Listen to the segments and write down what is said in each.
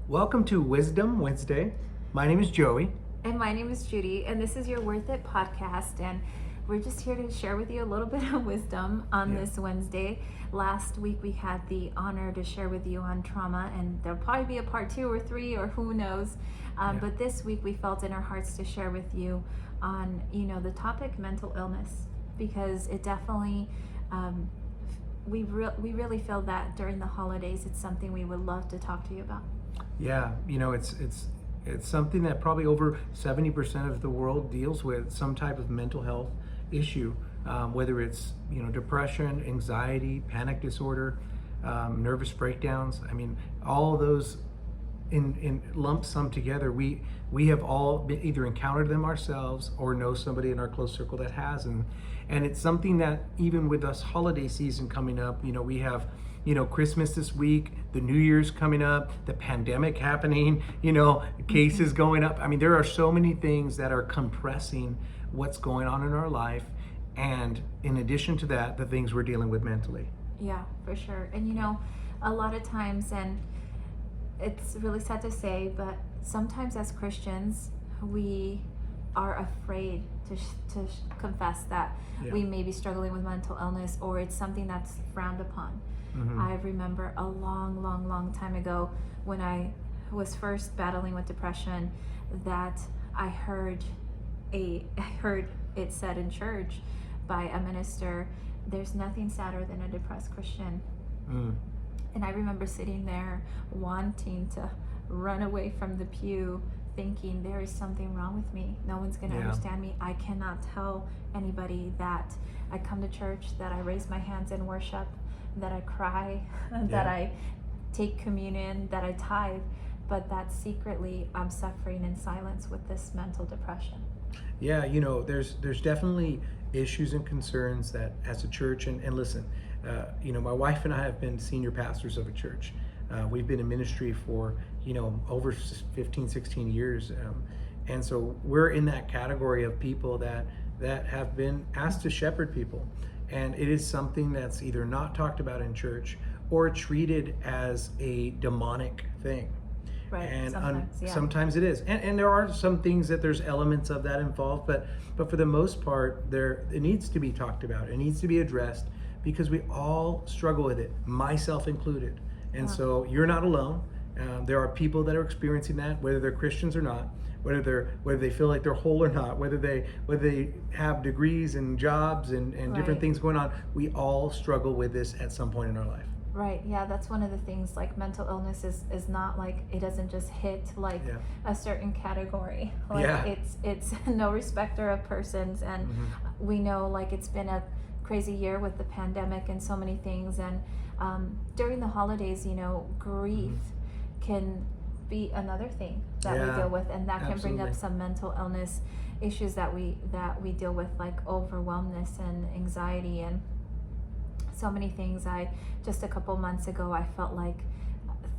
Welcome to Wisdom Wednesday. My name is Joey. And my name is Judy, and this is your Worth It podcast. And we're just here to share with you a little bit of wisdom on this Wednesday. Last week we had the honor to share with you on trauma, and there'll probably be a part 2 or 3 or who knows. But this week we felt in our hearts to share with you on, the topic mental illness, because it definitely, we really feel that during the holidays it's something we would love to talk to you about. Yeah, it's something that probably over 70% of the world deals with some type of mental health issue, whether it's depression, anxiety, panic disorder, nervous breakdowns. I mean, all of those in lump sum together, we have all either encountered them ourselves or know somebody in our close circle that has, and it's something that even with us holiday season coming up, we have Christmas this week, the New Year's coming up, the pandemic happening, cases going up. I mean, there are so many things that are compressing what's going on in our life, and in addition to that, the things we're dealing with mentally. Yeah, for sure. And a lot of times, and it's really sad to say, but sometimes as Christians, we are afraid to confess that we may be struggling with mental illness, or it's something that's frowned upon. Mm-hmm. I remember a long time ago when I was first battling with depression, that I heard it said in church by a minister, "There's nothing sadder than a depressed Christian." And I remember sitting there wanting to run away from the pew, thinking there is something wrong with me. No one's going to understand me. I cannot tell anybody that I come to church, that I raise my hands in worship, that I cry, that I take communion, that I tithe, but that secretly I'm suffering in silence with this mental depression. Yeah, there's definitely issues and concerns that as a church, and listen, my wife and I have been senior pastors of a church. We've been in ministry for, over 15, 16 years. And so we're in that category of people that have been asked to shepherd people. And it is something that's either not talked about in church or treated as a demonic thing. Right. And sometimes it is. And there are some things that there's elements of that involved, but for the most part, it needs to be talked about. It needs to be addressed, because we all struggle with it, myself included. And so you're not alone. There are people that are experiencing that, whether they're Christians or not, whether they feel like they're whole or not, whether they have degrees and jobs and different things going on. We all struggle with this at some point in our life. Right. Yeah, that's one of the things. Like, mental illness is not like, it doesn't just hit like a certain category. Like it's no respecter of persons, and we know, like, it's been a crazy year with the pandemic and so many things, and during the holidays, grief can be another thing that we deal with, and that can bring up some mental illness issues that we deal with, like overwhelmness and anxiety and so many things. Just a couple months ago, I felt like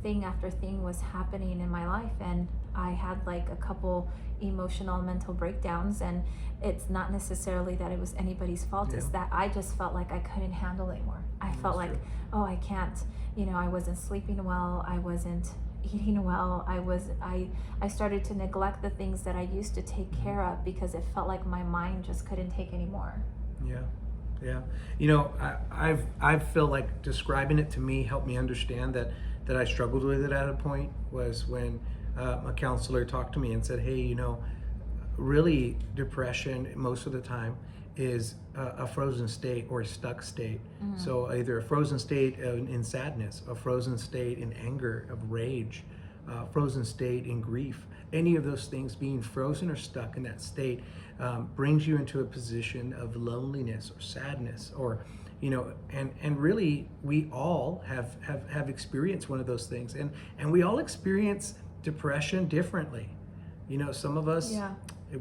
thing after thing was happening in my life, and I had like a couple emotional mental breakdowns, and it's not necessarily that it was anybody's fault. It's that I just felt like I couldn't handle it anymore. I felt like, I can't, I wasn't sleeping well, I wasn't eating well, I started to neglect the things that I used to take care of, because it felt like my mind just couldn't take anymore. I've felt like describing it to me helped me understand that I struggled with it at a point, was when a counselor talked to me and said, hey, really depression most of the time is a frozen state or a stuck state. So either a frozen state in sadness, a frozen state in anger, of rage, frozen state in grief. Any of those things, being frozen or stuck in that state, brings you into a position of loneliness or sadness, or and really we all have experienced one of those things, and we all experience depression differently. Some of us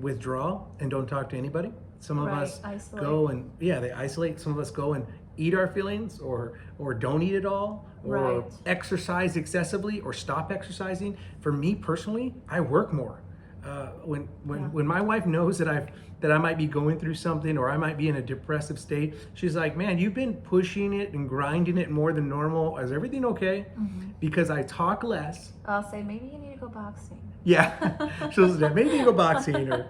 withdraw and don't talk to anybody. Some of us isolate. Go and they isolate. Some of us go and eat our feelings, or don't eat at all, or exercise excessively, or stop exercising. For me personally, I work more. when my wife knows that I might be going through something, or I might be in a depressive state, she's like, "Man, you've been pushing it and grinding it more than normal. Is everything okay?" Because I talk less. I'll say, maybe you need to go boxing. Yeah, she'll say, maybe you go boxing, or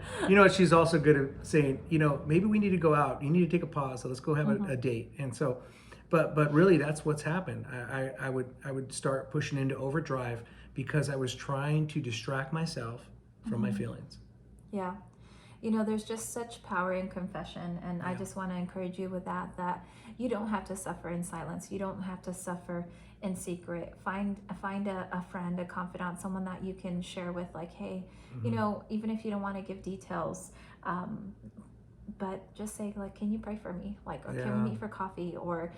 she's also good at saying, maybe we need to go out. You need to take a pause. So let's go have a date. And so, but really, that's what's happened. I would start pushing into overdrive because I was trying to distract myself from my feelings. Yeah. There's just such power in confession, and I just want to encourage you with that you don't have to suffer in silence. You don't have to suffer in secret. Find a friend, a confidant, someone that you can share with, like, hey, even if you don't want to give details, but just say, like, can you pray for me? Like, or can we meet for coffee? Or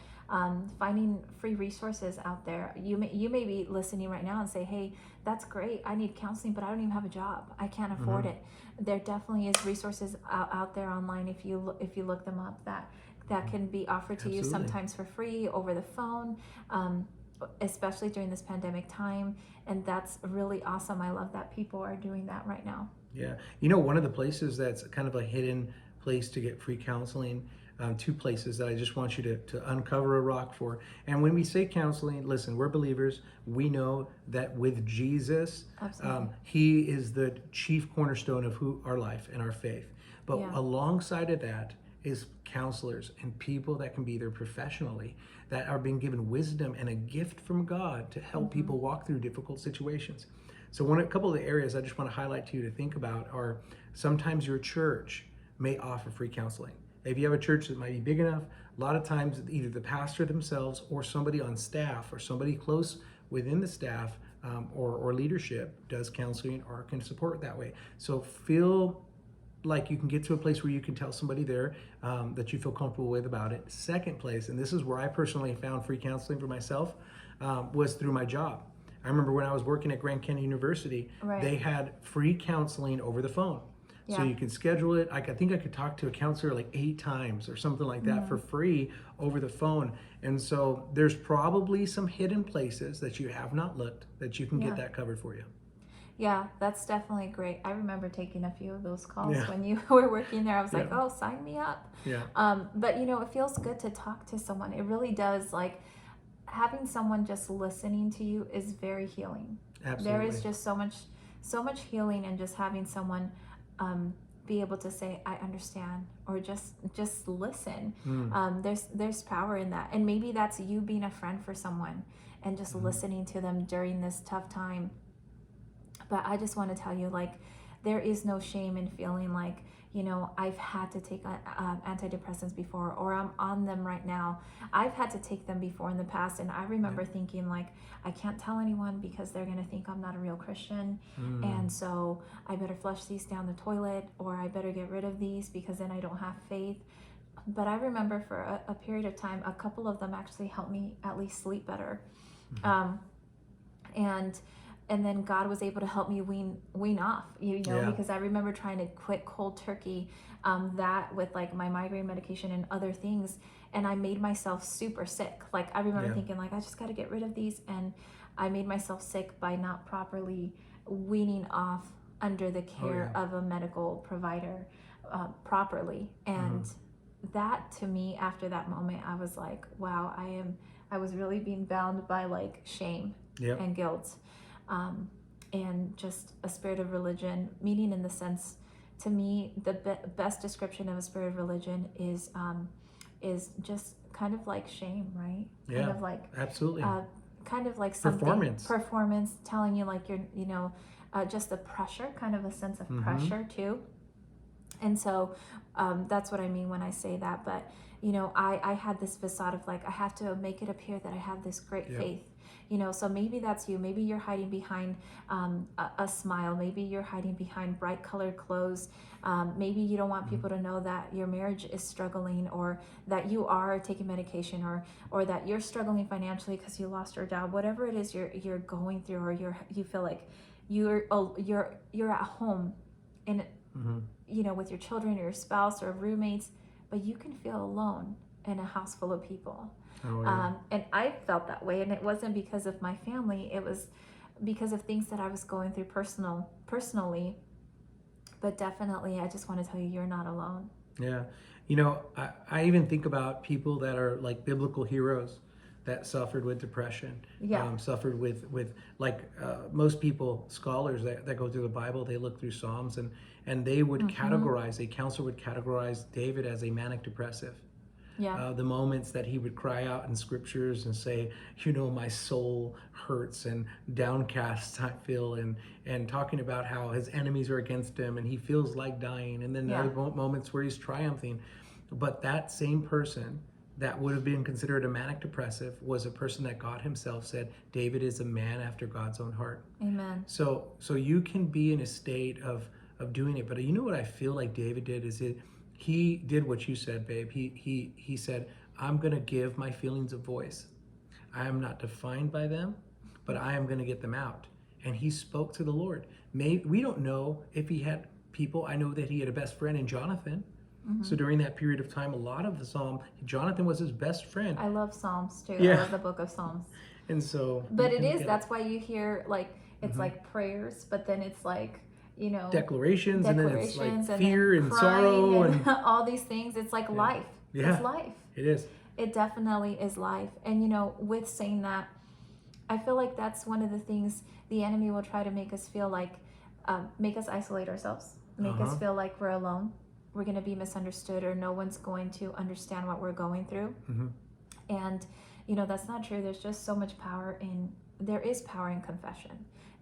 finding free resources out there. You may be listening right now and say, hey, that's great. I need counseling, but I don't even have a job. I can't afford it. There definitely is resources out there online, if you look them up, that can be offered to you, sometimes for free over the phone, especially during this pandemic time. And that's really awesome. I love that people are doing that right now. Yeah. One of the places that's kind of a hidden place to get free counseling, two places that I just want you to uncover a rock for. And when we say counseling, listen, we're believers. We know that with Jesus, he is the chief cornerstone of our life and our faith. But alongside of that is counselors and people that can be there professionally, that are being given wisdom and a gift from God to help people walk through difficult situations. So a couple of the areas I just want to highlight to you to think about are, sometimes your church may offer free counseling. If you have a church that might be big enough, a lot of times either the pastor themselves or somebody on staff or somebody close within the staff or leadership does counseling or can support that way. So feel like you can get to a place where you can tell somebody there that you feel comfortable with about it. Second place, and this is where I personally found free counseling for myself, was through my job. I remember when I was working at Grand Canyon University, they had free counseling over the phone. So you could schedule it. I think I could talk to a counselor like 8 times or something like that for free over the phone. And so there's probably some hidden places that you have not looked that you can get that covered for you. Yeah, that's definitely great. I remember taking a few of those calls when you were working there. I was like, oh, sign me up. Yeah. But it feels good to talk to someone. It really does. Like, having someone just listening to you is very healing. Absolutely. There is just so much healing in just having someone be able to say, I understand, or just listen. There's power in that. And maybe that's you being a friend for someone and just listening to them during this tough time. But I just want to tell you, like, there is no shame in feeling like, I've had to take antidepressants before, or I'm on them right now. I've had to take them before in the past. And I remember thinking, like, I can't tell anyone because they're going to think I'm not a real Christian. And so I better flush these down the toilet, or I better get rid of these because then I don't have faith. But I remember for a period of time, a couple of them actually helped me at least sleep better. And then God was able to help me wean off, because I remember trying to quit cold turkey, that with like my migraine medication and other things. And I made myself super sick. Like, I remember thinking, like, I just got to get rid of these. And I made myself sick by not properly weaning off under the care of a medical provider properly. And that, to me, after that moment, I was like, wow, I was really being bound by like shame and guilt. And just a spirit of religion, meaning in the sense, to me, the best description of a spirit of religion is just kind of like shame, right? Yeah, kind of like, absolutely. Kind of like something performance, telling you like you're, just the pressure, kind of a sense of pressure too. And so that's what I mean when I say that. But I had this facade of like, I have to make it appear that I have this great faith. So maybe that's you. Maybe you're hiding behind a smile. Maybe you're hiding behind bright colored clothes. Maybe you don't want people to know that your marriage is struggling, or that you are taking medication, or that you're struggling financially because you lost your job. Whatever it is you're going through, or you feel like you're at home and with your children or your spouse or roommates, but you can feel alone in a house full of people. And I felt that way, and it wasn't because of my family. It was because of things that I was going through personally. But definitely, I just want to tell you, you're not alone. Yeah. You know, I even think about people that are like biblical heroes that suffered with depression, suffered with like most people, scholars that go through the Bible, they look through Psalms and they would categorize, a counselor would categorize David as a manic depressive. Yeah. The moments that he would cry out in scriptures and say, you know, my soul hurts and downcast I feel, and talking about how his enemies are against him and he feels like dying, and then other moments where he's triumphing. But that same person that would have been considered a manic depressive was a person that God himself said, David is a man after God's own heart. Amen. So you can be in a state of doing it. But you know what I feel like David did is he did what you said, babe. He said, I'm going to give my feelings a voice. I am not defined by them, but I am going to get them out. And he spoke to the Lord. We don't know if he had people. I know that he had a best friend in Jonathan. So during that period of time, a lot of the Psalm, Jonathan was his best friend. I love Psalms too. Yeah. I love the book of Psalms. And so, but that's why you hear like, it's like prayers, but then it's like, you know, declarations and then it's like fear and sorrow and all these things. It's like life. Yeah. It's life. It is. It definitely is life. And you know, with saying that, I feel like that's one of the things the enemy will try to make us feel like, make us isolate ourselves, make us feel like we're alone. We're going to be misunderstood, or no one's going to understand what we're going through. And, you know, that's not true. There's just so much power there is power in confession.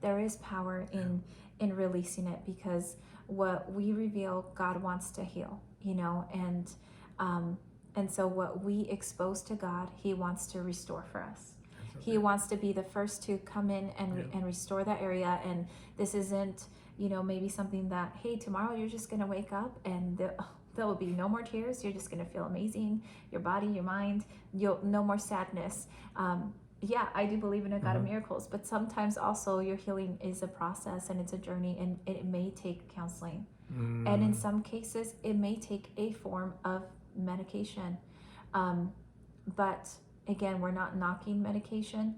There is power in releasing it, because what we reveal, God wants to heal, you know, and so what we expose to God, he wants to restore for us. He wants to be the first to come in and restore that area. And this isn't, you know, maybe something that, hey, tomorrow you're just going to wake up and there will be no more tears. You're just going to feel amazing. Your body, your mind, no more sadness. Yeah, I do believe in a God of miracles, but sometimes also your healing is a process and it's a journey, and it may take counseling. And in some cases, it may take a form of medication. But again, we're not knocking medication,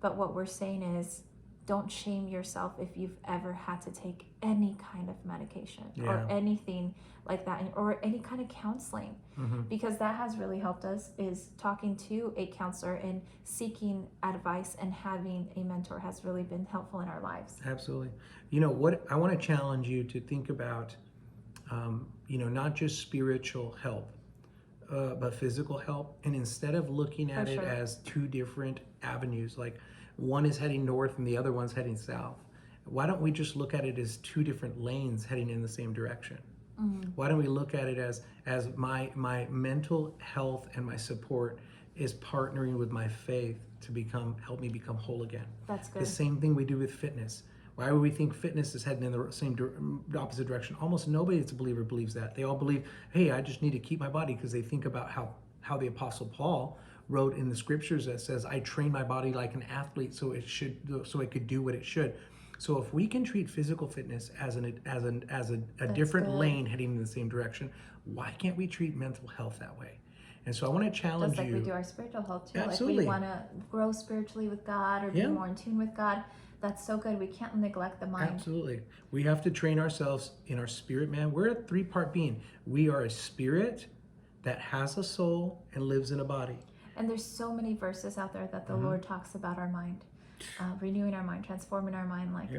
but what we're saying is, don't shame yourself if you've ever had to take any kind of medication or anything like that, or any kind of counseling, because that has really helped us, is talking to a counselor and seeking advice and having a mentor has really been helpful in our lives. Absolutely. You know what, I want to challenge you to think about, you know, not just spiritual help, but physical help. And instead of looking at it as two different avenues, like one is heading north and the other one's heading south, why don't we just look at it as two different lanes heading in the same direction? Why don't we look at it as my mental health and my support is partnering with my faith to help me become whole again? That's good. The same thing we do with fitness. Why would we think fitness is heading in the opposite direction? Almost nobody that's a believer believes that. They all believe, hey, I just need to keep my body, because they think about how the Apostle Paul wrote in the scriptures that says, I train my body like an athlete so it could do what it should. So if we can treat physical fitness as a different lane heading in the same direction, why can't we treat mental health that way? And so I want to challenge you. Just like we do our spiritual health too. Absolutely. Like we want to grow spiritually with God, or be more in tune with God. That's so good. We can't neglect the mind. Absolutely. We have to train ourselves in our spirit, man. We're a three-part being. We are a spirit that has a soul and lives in a body. And there's so many verses out there that the Lord talks about our mind, renewing our mind, transforming our mind. Like,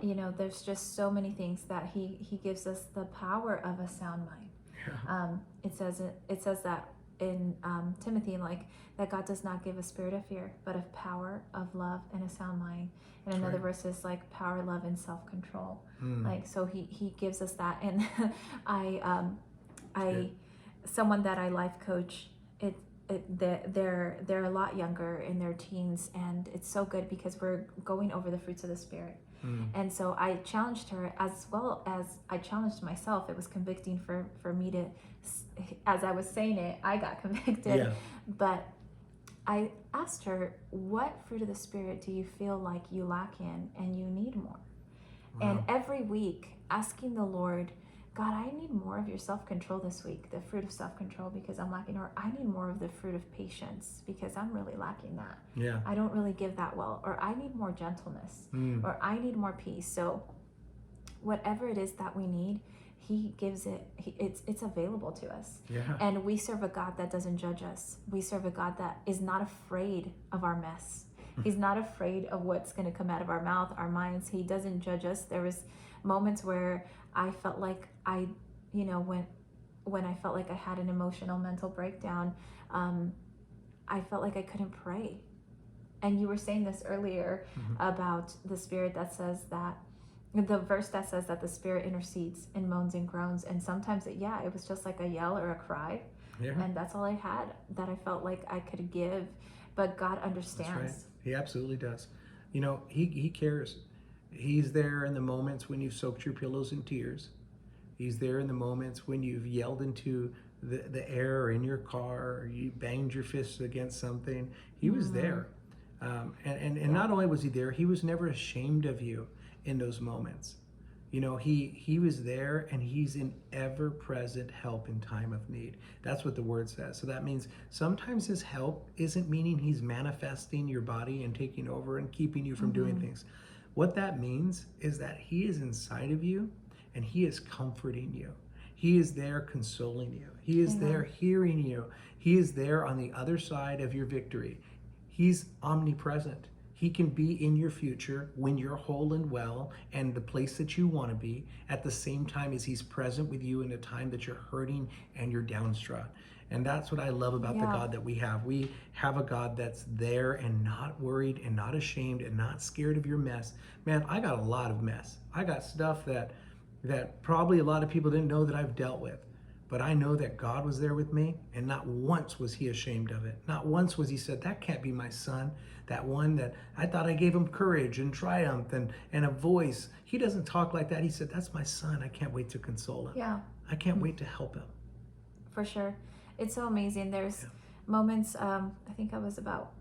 you know, there's just so many things that He gives us the power of a sound mind. It says that in Timothy, like, that God does not give a spirit of fear, but of power, of love, and a sound mind. And another verse is like power, love, and self-control. Like, so he gives us that. And someone that I life coach, they're a lot younger, in their teens, and it's so good because we're going over the fruits of the Spirit. And so I challenged her, as well as I challenged myself. It was convicting for me to, as I was saying it, I got convicted. But I asked her, what fruit of the Spirit do you feel like you lack in and you need more? And every week asking the Lord, God, I need more of your self-control this week, the fruit of self-control, because I'm lacking, or I need more of the fruit of patience because I'm really lacking that. I don't really give that well, or I need more gentleness, or I need more peace. So whatever it is that we need, he gives it. It's available to us. Yeah. And we serve a God that doesn't judge us. We serve a God that is not afraid of our mess. He's not afraid of what's going to come out of our mouth, our minds. He doesn't judge us. There was moments where I felt like when I felt like I had an emotional mental breakdown, I felt like I couldn't pray. And you were saying this earlier about the Spirit that says that, the verse that says that the Spirit intercedes in moans and groans. And sometimes it was just like a yell or a cry. Yeah. And that's all I had that I felt like I could give. But God understands. That's right. He absolutely does. He cares. He's there in the moments when you've soaked your pillows in tears. He's there in the moments when you've yelled into the air in your car, or you banged your fists against something. He was there. And not only was he there, he was never ashamed of you in those moments. He was there, and he's in ever-present help in time of need. That's what the word says. So that means sometimes his help isn't meaning he's manifesting your body and taking over and keeping you from doing things. What that means is that he is inside of you, and he is comforting you. He is there consoling you. He is there hearing you. He is there on the other side of your victory. He's omnipresent. He can be in your future when you're whole and well and the place that you want to be, at the same time as he's present with you in a time that you're hurting and you're downtrodden. And that's what I love about the God that we have. We have a God that's there and not worried and not ashamed and not scared of your mess. Man, I got a lot of mess. I got stuff that probably a lot of people didn't know that I've dealt with. But I know that God was there with me, and not once was he ashamed of it. Not once was he said, that can't be my son. That one that I thought I gave him courage and triumph and a voice. He doesn't talk like that. He said, that's my son. I can't wait to console him. Yeah. I can't wait to help him. For sure. It's so amazing. There's moments, I think I was about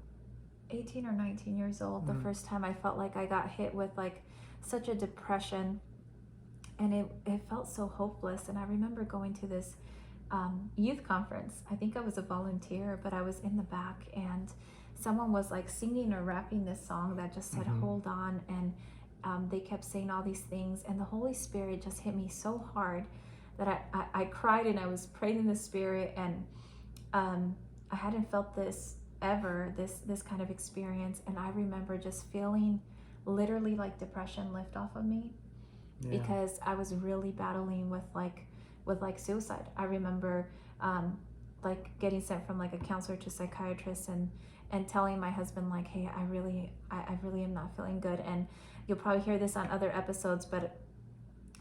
18 or 19 years old, the first time I felt like I got hit with like such a depression. And it felt so hopeless. And I remember going to this youth conference. I think I was a volunteer, but I was in the back, and someone was like singing or rapping this song that just said, hold on. And they kept saying all these things. And the Holy Spirit just hit me so hard that I cried, and I was praying in the Spirit. And I hadn't felt this ever, this kind of experience. And I remember just feeling literally like depression lift off of me. Yeah. Because I was really battling with suicide. I remember like getting sent from like a counselor to psychiatrist and telling my husband like, hey, I really am not feeling good. And you'll probably hear this on other episodes, but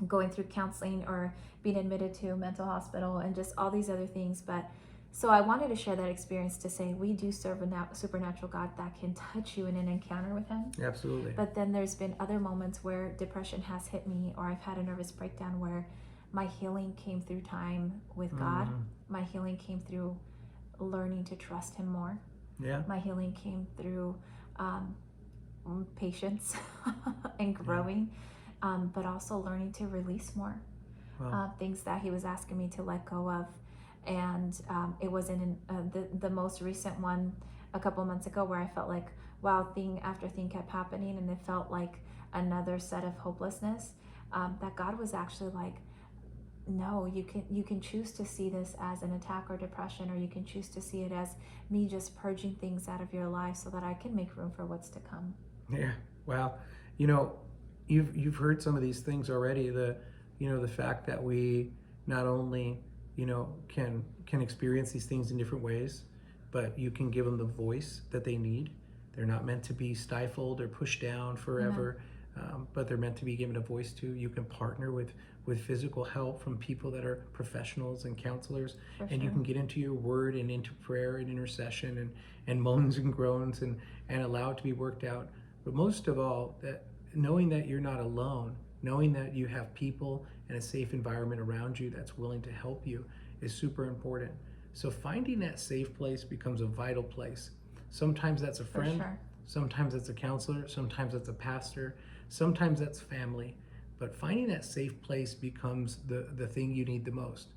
going through counseling or being admitted to a mental hospital and just all these other things. But so I wanted to share that experience to say we do serve a supernatural God that can touch you in an encounter with him. Absolutely. But then there's been other moments where depression has hit me, or I've had a nervous breakdown where my healing came through time with God. My healing came through learning to trust him more. Yeah. My healing came through patience and growing, but also learning to release more. Wow. Things that he was asking me to let go of. And it was in the most recent one a couple months ago where I felt like, wow, thing after thing kept happening, and it felt like another set of hopelessness, that God was actually like, no, you can choose to see this as an attack or depression, or you can choose to see it as me just purging things out of your life so that I can make room for what's to come. Yeah. Wow. You've heard some of these things already. The fact that we not only can experience these things in different ways, but you can give them the voice that they need. They're not meant to be stifled or pushed down forever, but they're meant to be given a voice to. You can partner with physical help from people that are professionals and counselors, and you can get into your word and into prayer and intercession and moans and groans and allow it to be worked out. But most of all, that knowing that you're not alone, knowing that you have people and a safe environment around you that's willing to help you is super important. So finding that safe place becomes a vital place. Sometimes that's a friend, sometimes that's a counselor, sometimes that's a pastor, sometimes that's family. But finding that safe place becomes the thing you need the most.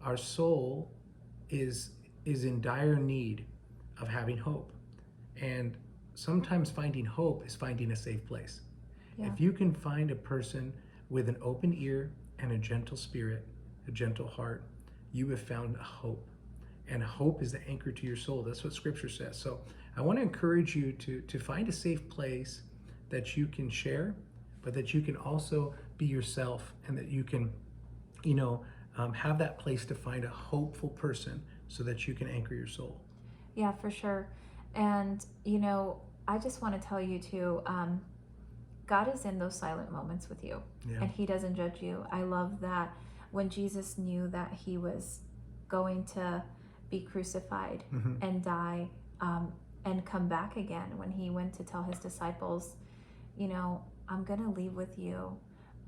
Our soul is in dire need of having hope. And sometimes finding hope is finding a safe place. Yeah. If you can find a person With an open ear and a gentle spirit, a gentle heart, you have found a hope. And hope is the anchor to your soul. That's what Scripture says. So I want to encourage you to find a safe place that you can share, but that you can also be yourself, and that you can, have that place to find a hopeful person so that you can anchor your soul. Yeah, for sure. And, I just want to tell you too, God is in those silent moments with you, and He doesn't judge you. I love that when Jesus knew that He was going to be crucified and die and come back again, when He went to tell His disciples, I'm going to leave with you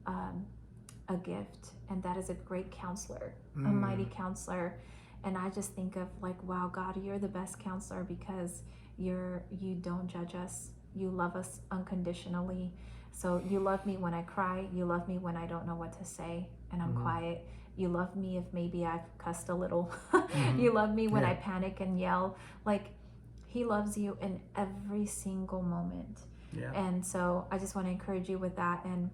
a gift, and that is a great counselor, a mighty counselor. And I just think of like, wow, God, you're the best counselor, because you don't judge us. You love us unconditionally. So you love me when I cry. You love me when I don't know what to say and I'm quiet. You love me if maybe I've cussed a little. You love me when I panic and yell. Like, He loves you in every single moment. Yeah. And so I just want to encourage you with that, and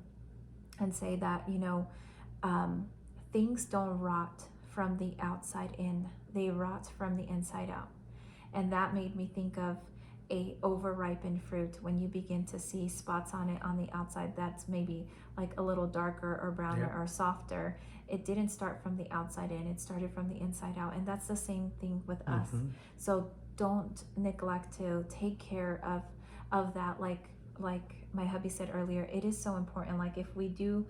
say that, things don't rot from the outside in. They rot from the inside out. And that made me think of a over-ripened fruit. When you begin to see spots on it on the outside that's maybe like a little darker or browner or softer, it didn't start from the outside in, it started from the inside out. And that's the same thing with us. So don't neglect to take care of that. Like my hubby said earlier, it is so important. Like, if we do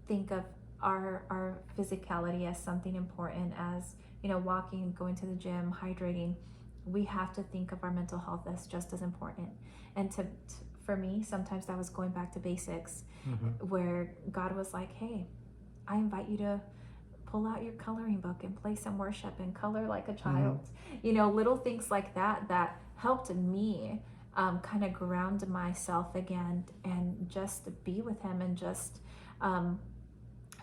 think of our physicality as something important, as walking, going to the gym, hydrating, we have to think of our mental health as just as important. And for me, sometimes that was going back to basics, where God was like, hey, I invite you to pull out your coloring book and play some worship and color like a child. Little things like that helped me kind of ground myself again, and just be with Him, and just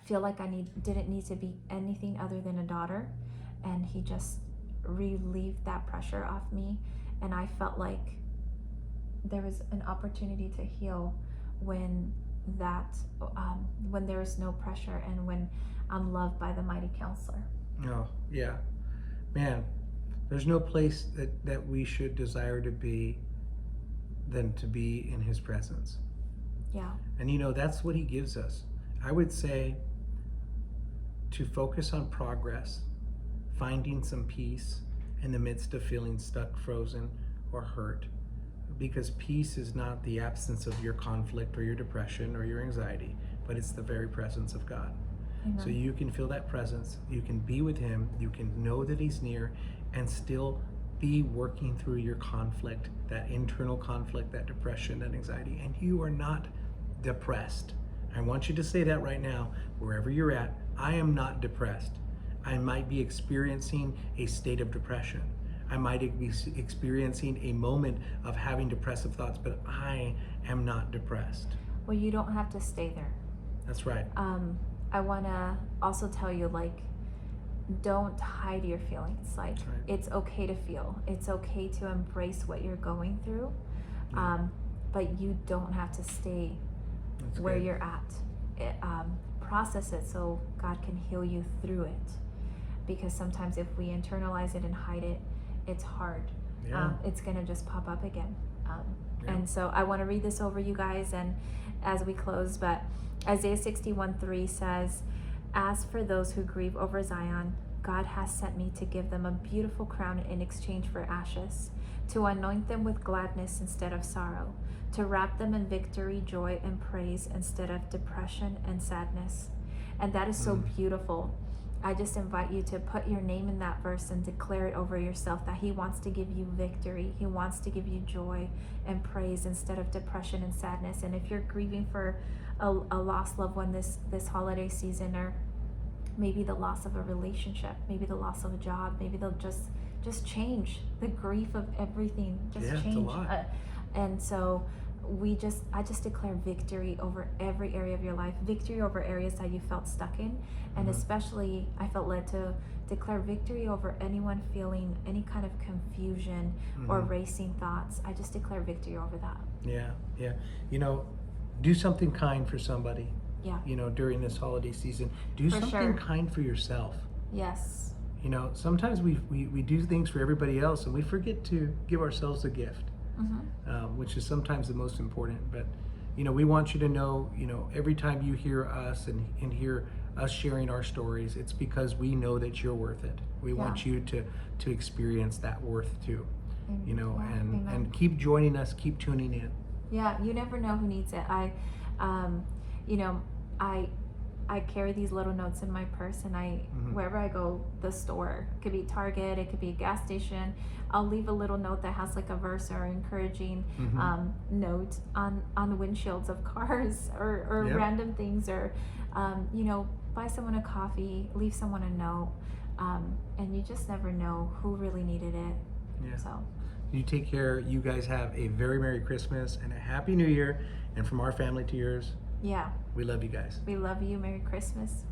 feel like I didn't need to be anything other than a daughter. And He just relieved that pressure off me, and I felt like there was an opportunity to heal when there is no pressure, and when I'm loved by the mighty counselor. Oh yeah, man, there's no place that we should desire to be than to be in His presence. Yeah. And that's what He gives us. I would say to focus on progress, finding some peace in the midst of feeling stuck, frozen, or hurt. Because peace is not the absence of your conflict or your depression or your anxiety, but it's the very presence of God. Amen. So you can feel that presence, you can be with Him, you can know that He's near, and still be working through your conflict, that internal conflict, that depression, that anxiety, and you are not depressed. I want you to say that right now, wherever you're at. I am not depressed. I might be experiencing a state of depression. I might be experiencing a moment of having depressive thoughts, but I am not depressed. Well, you don't have to stay there. That's right. I want to also tell you, like, don't hide your feelings. Like, right. It's okay to feel. It's okay to embrace what you're going through. But you don't have to stay where you're at. Process it so God can heal you through it. Because sometimes if we internalize it and hide it, it's hard. It's going to just pop up again. And so I want to read this over you guys and as we close. But Isaiah 61:3 says, "As for those who grieve over Zion, God has sent me to give them a beautiful crown in exchange for ashes, to anoint them with gladness instead of sorrow, to wrap them in victory, joy, and praise instead of depression and sadness." And that is so beautiful. I just invite you to put your name in that verse and declare it over yourself, that He wants to give you victory. He wants to give you joy and praise instead of depression and sadness. And if you're grieving for a lost loved one this holiday season, or maybe the loss of a relationship, maybe the loss of a job, maybe they'll just change. The grief of everything just change. It's a lot. And so I just declare victory over every area of your life, victory over areas that you felt stuck in, and especially I felt led to declare victory over anyone feeling any kind of confusion or racing thoughts. I just declare victory over that. Yeah. Do something kind for somebody. Yeah. You know, during this holiday season, do For something sure. kind for yourself. Yes. You know, sometimes we do things for everybody else and we forget to give ourselves a gift, which is sometimes the most important. But, you know, we want you to know, you know, every time you hear us and hear us sharing our stories, it's because we know that you're worth it. We want you to experience that worth too, you know, and keep joining us, keep tuning in. Yeah, you never know who needs it. You know, I carry these little notes in my purse, and wherever I go, the store, it could be Target, it could be a gas station, I'll leave a little note that has like a verse or encouraging note on the windshields of cars or random things, or you know, buy someone a coffee, leave someone a note, and you just never know who really needed it. Yeah. So you take care. You guys have a very Merry Christmas and a Happy New Year. And from our family to yours, yeah, we love you guys. we love you. Merry Christmas.